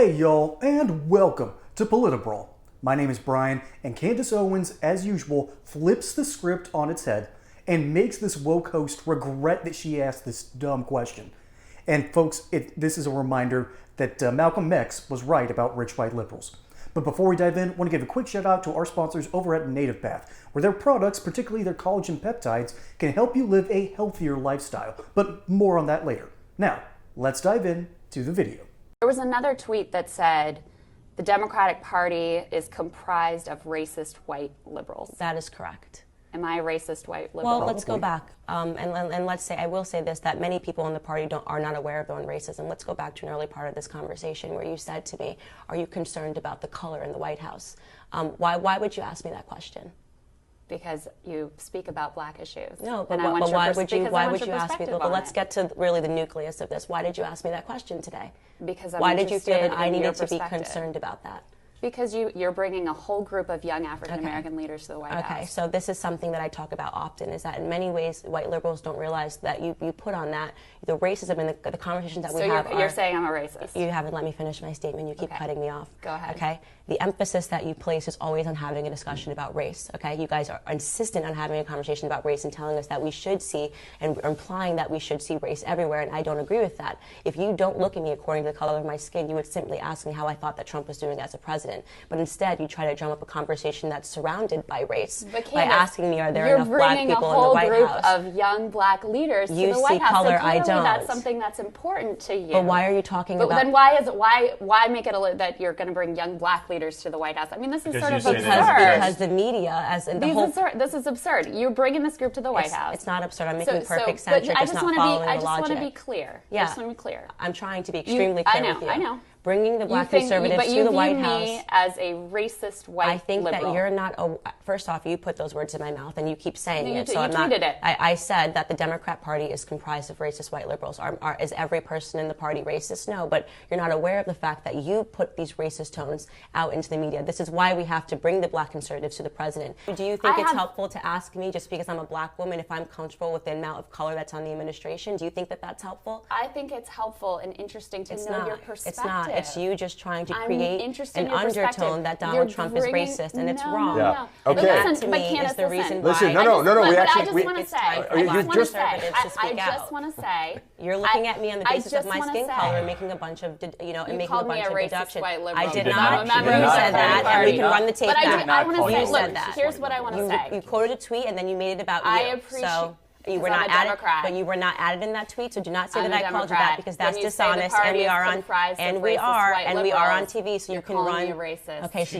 Hey y'all, and welcome to Politibrawl. My name is Brian, and Candace Owens, as usual, flips the script on its head and makes this woke host regret that she asked this dumb question. And folks, this is a reminder that Malcolm X was right about rich white liberals. But before we dive in, I want to give a quick shout out to our sponsors over at Native Path, where their products, particularly their collagen peptides, can help you live a healthier lifestyle. But more on that later. Now, let's dive in to the video. There was another tweet that said the Democratic Party is comprised of racist white liberals. That is correct. Am I a racist white liberal? Well, let's go back and let's say, I will say this, that many people in the party are not aware of their own racism. Let's go back to an early part of this conversation where you said to me, are you concerned about the color in the White House? Why would you ask me that question? Because you speak about black issues. No, but why would you ask me? But let's get to really the nucleus of this. Why did you ask me that question today? Because I'm why did you feel that I interested in needed to be perspective. concerned about that? Because you're bringing a whole group of young African American leaders to the White House. Okay, so this is something that I talk about often, is that in many ways white liberals don't realize that you put on that the racism and the conversations that we have. So you're saying I'm a racist. You haven't let me finish my statement. You keep cutting me off. Go ahead. Okay. The emphasis that you place is always on having a discussion about race. Okay. You guys are insistent on having a conversation about race and telling us that we should see and implying that we should see race everywhere, and I don't agree with that. If you don't look at me according to the color of my skin, you would simply ask me how I thought that Trump was doing as a president. But instead, you try to drum up a conversation that's surrounded by race by asking me, are there enough black people in the White House? You're bringing a whole group of young black leaders to the White House. Color, so clearly I don't. That's something that's important to you. But why are you talking about? Then why make it that you're going to bring young black leaders to the White House? I mean, this is sort of absurd. Because the media, this is absurd. You're bringing this group to the White House. It's not absurd. I'm making perfect sense. You're just not following the logic. I just want to be clear. Yeah. I just want to be clear. I'm trying to be extremely clear with you. I know. Bringing the black conservatives to the White House. But you view me as a racist white liberal. I think that you're not. First off, you put those words in my mouth, and you keep saying it. So I'm not. You tweeted it. I said that the Democrat Party is comprised of racist white liberals. Is every person in the party racist? No, but you're not aware of the fact that you put these racist tones out into the media. This is why we have to bring the black conservatives to the president. Do you think it's helpful to ask me, just because I'm a black woman, if I'm comfortable with the amount of color that's on the administration? Do you think that that's helpful? I think it's helpful and interesting to know your perspective. It's not. It's you just trying to create an undertone that Donald Trump is racist, and it's wrong. Yeah. Okay. That to me is the reason why. Listen, no. I just want to say. You're looking at me on the basis of my skin color and making a bunch of, making a bunch of deductions. I did not. You said that, and we can run the tape back. I want to say, look, here's what I want to say. You quoted a tweet, and then you made it about you. I appreciate. You were not added, but you were not added in that tweet. So do not say that I called you that, because that's dishonest. And we are on TV. So you can run. Okay, so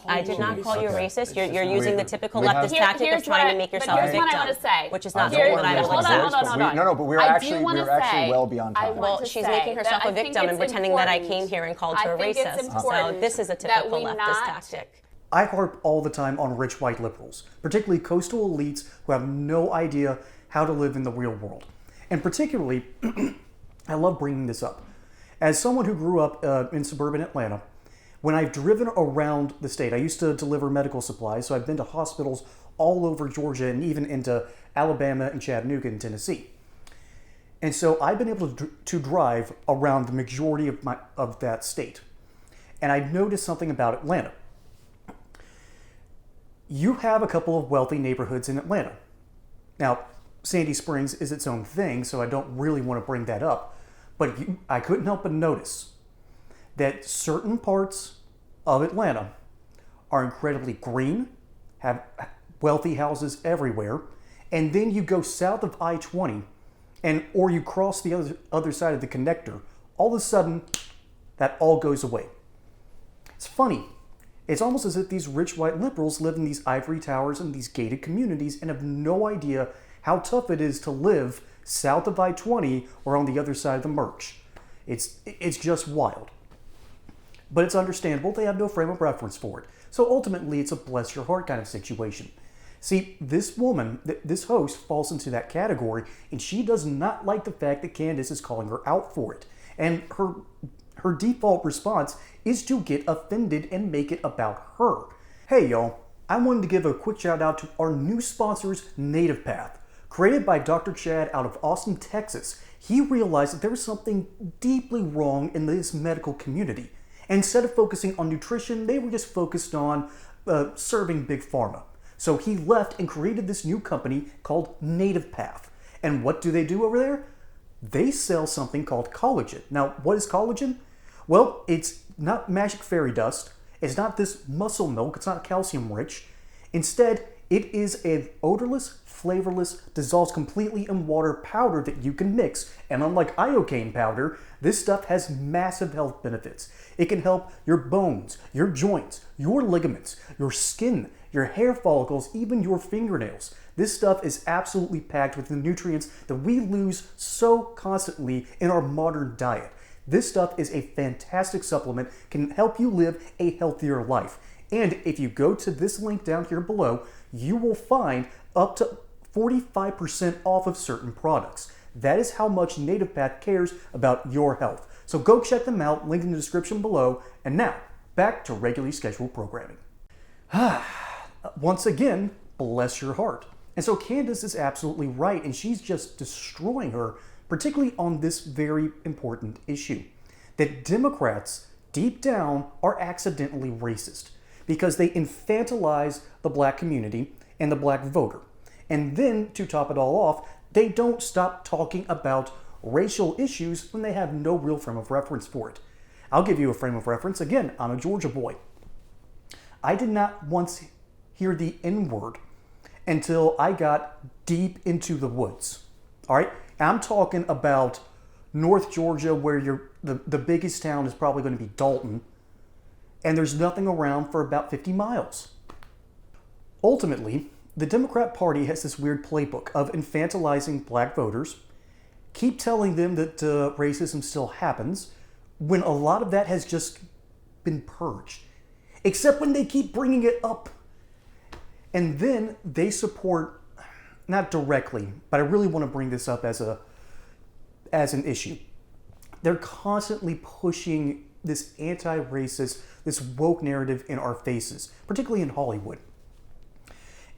I did not call you a racist. You're using the typical leftist tactic of trying to make yourself a victim, which is not something that I will accept. No, but we're actually well beyond time. Well, she's making herself a victim and pretending that I came here and called her a racist. So this is a typical leftist tactic. I harp all the time on rich white liberals, particularly coastal elites who have no idea how to live in the real world. And particularly, I love bringing this up. As someone who grew up in suburban Atlanta, when I've driven around the state, I used to deliver medical supplies, so I've been to hospitals all over Georgia and even into Alabama and Chattanooga and Tennessee. And so I've been able to drive around the majority of that state. And I noticed something about Atlanta. You have a couple of wealthy neighborhoods in Atlanta. Now, Sandy Springs is its own thing, so I don't really want to bring that up. But I couldn't help but notice that certain parts of Atlanta are incredibly green, have wealthy houses everywhere, and then you go south of I-20, or you cross the other side of the connector, all of a sudden, that all goes away. It's funny. It's almost as if these rich white liberals live in these ivory towers and these gated communities and have no idea how tough it is to live south of I-20 or on the other side of the Merch. It's just wild. But it's understandable. They have no frame of reference for it. So ultimately, it's a bless your heart kind of situation. See, this woman, this host, falls into that category, and she does not like the fact that Candace is calling her out for it. And her default response is to get offended and make it about her. Hey y'all, I wanted to give a quick shout out to our new sponsors, Native Path. Created by Dr. Chad out of Austin, Texas, he realized that there was something deeply wrong in this medical community. Instead of focusing on nutrition, they were just focused on serving Big Pharma. So he left and created this new company called Native Path. And what do they do over there? They sell something called collagen. Now, what is collagen? Well, it's not magic fairy dust. It's not this muscle milk. It's not calcium rich. Instead, it is an odorless, flavorless, dissolves completely in water powder that you can mix. And unlike iocane powder, this stuff has massive health benefits. It can help your bones, your joints, your ligaments, your skin, your hair follicles, even your fingernails. This stuff is absolutely packed with the nutrients that we lose so constantly in our modern diet. This stuff is a fantastic supplement, can help you live a healthier life. And if you go to this link down here below, you will find up to 45% off of certain products. That is how much Native Path cares about your health. So go check them out, link in the description below. And now, back to regularly scheduled programming. Once again, bless your heart. And so Candace is absolutely right, and she's just destroying her, particularly on this very important issue. That Democrats, deep down, are accidentally racist because they infantilize the black community and the black voter. And then, to top it all off, they don't stop talking about racial issues when they have no real frame of reference for it. I'll give you a frame of reference. Again, I'm a Georgia boy. I did not once hear the N-word until I got deep into the woods. All right? I'm talking about North Georgia, where the biggest town is probably going to be Dalton, and there's nothing around for about 50 miles. Ultimately, the Democrat Party has this weird playbook of infantilizing black voters, keep telling them that racism still happens, when a lot of that has just been purged. Except when they keep bringing it up. And then they support, not directly, but I really want to bring this up as an issue. They're constantly pushing this anti-racist, this woke narrative in our faces, particularly in Hollywood.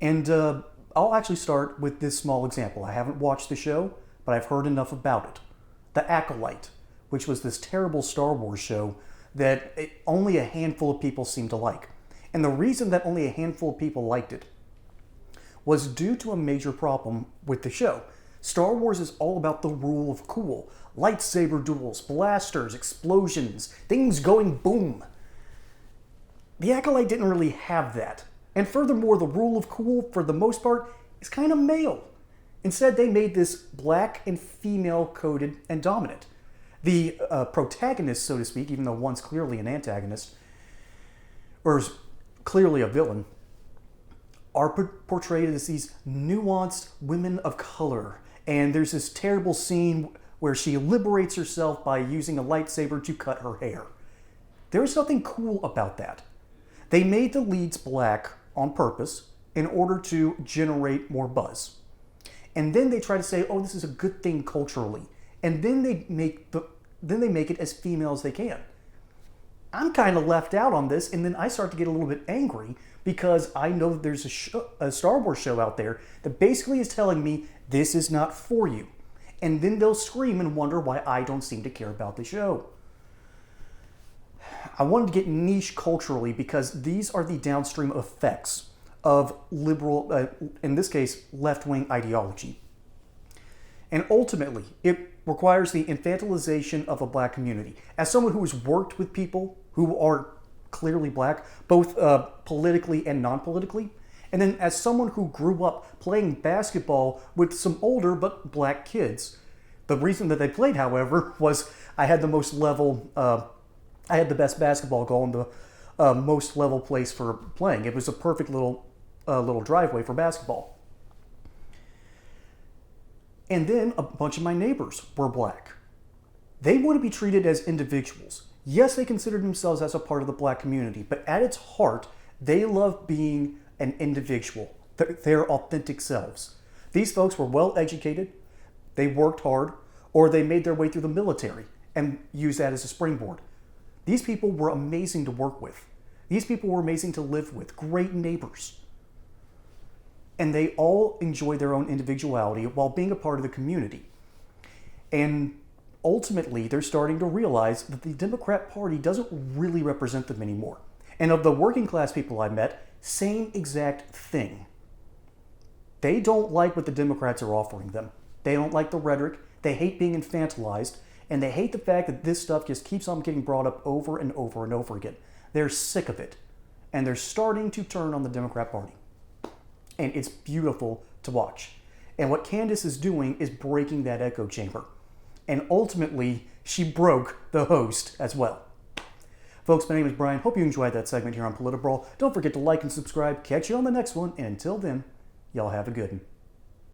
And I'll actually start with this small example. I haven't watched the show, but I've heard enough about it. The Acolyte, which was this terrible Star Wars show that only a handful of people seemed to like. And the reason that only a handful of people liked it was due to a major problem with the show. Star Wars is all about the rule of cool. Lightsaber duels, blasters, explosions, things going boom. The Acolyte didn't really have that. And furthermore, the rule of cool, for the most part, is kind of male. Instead, they made this black and female-coded and dominant. The protagonist, so to speak, even though one's clearly an antagonist, or is clearly a villain, are portrayed as these nuanced women of color. And there's this terrible scene where she liberates herself by using a lightsaber to cut her hair. There's nothing cool about that. They made the leads black on purpose in order to generate more buzz. And then they try to say, oh, this is a good thing culturally. And then they make it as female as they can. I'm kind of left out on this, and then I start to get a little bit angry because I know that there's a Star Wars show out there that basically is telling me this is not for you. And then they'll scream and wonder why I don't seem to care about the show. I wanted to get niche culturally because these are the downstream effects of liberal, in this case, left-wing ideology. And ultimately, it requires the infantilization of a black community. As someone who has worked with people who are clearly black, both politically and non-politically, and then as someone who grew up playing basketball with some older but black kids, the reason that they played, however, was I had the most level, I had the best basketball goal and the most level place for playing. It was a perfect little driveway for basketball. And then a bunch of my neighbors were black. They want to be treated as individuals. Yes, they consider themselves as a part of the black community, but at its heart, they love being an individual, their authentic selves. These folks were well educated, they worked hard, or they made their way through the military and used that as a springboard. These people were amazing to work with. These people were amazing to live with, great neighbors. And they all enjoy their own individuality while being a part of the community. And ultimately, they're starting to realize that the Democrat Party doesn't really represent them anymore. And of the working class people I met, same exact thing. They don't like what the Democrats are offering them. They don't like the rhetoric, they hate being infantilized, and they hate the fact that this stuff just keeps on getting brought up over and over and over again. They're sick of it. And they're starting to turn on the Democrat Party. And it's beautiful to watch. And what Candace is doing is breaking that echo chamber. And ultimately, she broke the host as well. Folks, my name is Brian. Hope you enjoyed that segment here on Politibrawl. Don't forget to like and subscribe. Catch you on the next one. And until then, y'all have a good one.